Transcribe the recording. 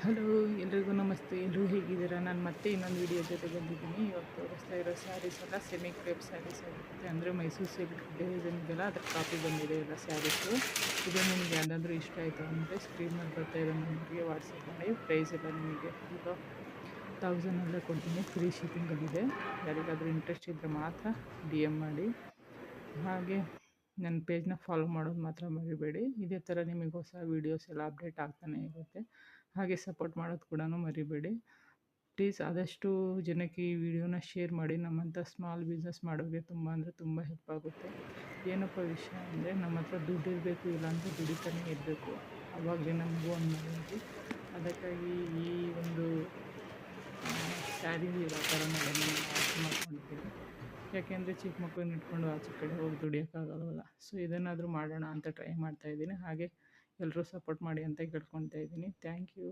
Hello, ಎಲ್ರಿಗೂ ನಮಸ್ತೆ. ಎಲ್ಲರೂ ಹೇಗಿದ್ದೀರಾ? ನಾನು ಮತ್ತೆ ಇನ್ನೊಂದು ವಿಡಿಯೋ ಜೊತೆ ಬಂದಿದ್ದೀನಿ. ಇವಾಗ ತೋರಿಸ್ತಾ ಇರೋ ಸ್ಯಾರೀಸ್ ಎಲ್ಲ ಸೆಮಿ ಕ್ರೇಪ್ ಸ್ಯಾರೀಸ್ ಆಗಿರುತ್ತೆ. ಅಂದರೆ ಮೈಸೂರು ಸಿಲ್ಕ್ ಡಿಸೈನ್ ಇದೆಯಲ್ಲ, ಅದ್ರ ಕಾಪಿ ಬಂದಿದೆ ಎಲ್ಲ ಸ್ಯಾರೀಸು. ಇದು ನಿಮಗೆ ಯಾವುದಾದ್ರೂ ಇಷ್ಟ ಆಯಿತು ಅಂದರೆ ಸ್ಕ್ರೀನ್ ಮೇಲೆ ಬರ್ತಾ ಇರೋ ನಂಬರ್ಗೆ ವಾಟ್ಸಪ್ ಮಾಡಿ. ಪ್ರೈಸ್ ಎಲ್ಲ ನಿಮಗೆ ಬಿಲೋ 1000 ಕೊಡ್ತೀನಿ. ಫ್ರೀ ಶಿಪ್ಪಿಂಗಲ್ಲಿದೆ. ಯಾರಿಗಾದರೂ ಇಂಟ್ರೆಸ್ಟ್ ಇದ್ದರೆ ಮಾತ್ರ DM ಮಾಡಿ. ಹಾಗೆ ನನ್ನ ಪೇಜ್ನ ಫಾಲೋ ಮಾಡೋದು ಮಾತ್ರ ಮರಿಬೇಡಿ. ಇದೇ ಥರ ನಿಮಗೆ ಹೊಸ ವೀಡಿಯೋಸ್ ಎಲ್ಲ ಅಪ್ಡೇಟ್ ಆಗ್ತಾನೆ ಇರುತ್ತೆ. ಹಾಗೆ ಸಪೋರ್ಟ್ ಮಾಡೋದು ಕೂಡ ಮರಿಬೇಡಿ. ಪ್ಲೀಸ್ ಆದಷ್ಟು ಜನಕ್ಕೆ ಈ ವಿಡಿಯೋನ ಶೇರ್ ಮಾಡಿ. ನಮ್ಮಂಥ ಸ್ಮಾಲ್ ಬಿಸ್ನೆಸ್ ಮಾಡೋರಿಗೆ ತುಂಬ ಅಂದರೆ ತುಂಬ ಹೆಲ್ಪ್ ಆಗುತ್ತೆ. ಏನಪ್ಪ ವಿಷಯ ಅಂದರೆ, ನಮ್ಮ ಹತ್ರ ದುಡ್ಡು ಇರಬೇಕು, ಇಲ್ಲಾಂದರೆ ದುಡಿತಾನೇ ಇರಬೇಕು. ಆವಾಗಲೇ ನಮಗೂ ಒಂದು ಮನೆಯಲ್ಲಿ. ಅದಕ್ಕಾಗಿ ಈ ಒಂದು ಸ್ಯಾರಿ ವ್ಯಾಪಾರನ ನಾನು ಆಯ್ಕೆ ಮಾಡ್ಕೊಂಡಿದ್ದೀನಿ. ಯಾಕೆಂದರೆ ಚಿಕ್ಕ ಮಕ್ಕಳನ್ನ ಇಟ್ಕೊಂಡು ಆಚೆ ಕಡೆ ಹೋಗಿ ದುಡಿಯೋಕ್ಕಾಗಲ್ವಲ್ಲ. ಸೊ ಇದನ್ನಾದರೂ ಮಾಡೋಣ ಅಂತ ಟ್ರೈ ಮಾಡ್ತಾಯಿದ್ದೀನಿ. ಹಾಗೆ ಎಲ್ಲರೂ ಸಪೋರ್ಟ್ ಮಾಡಿ ಅಂತ ಕೇಳ್ಕೊತಾ ಇದ್ದೀನಿ. Thank you.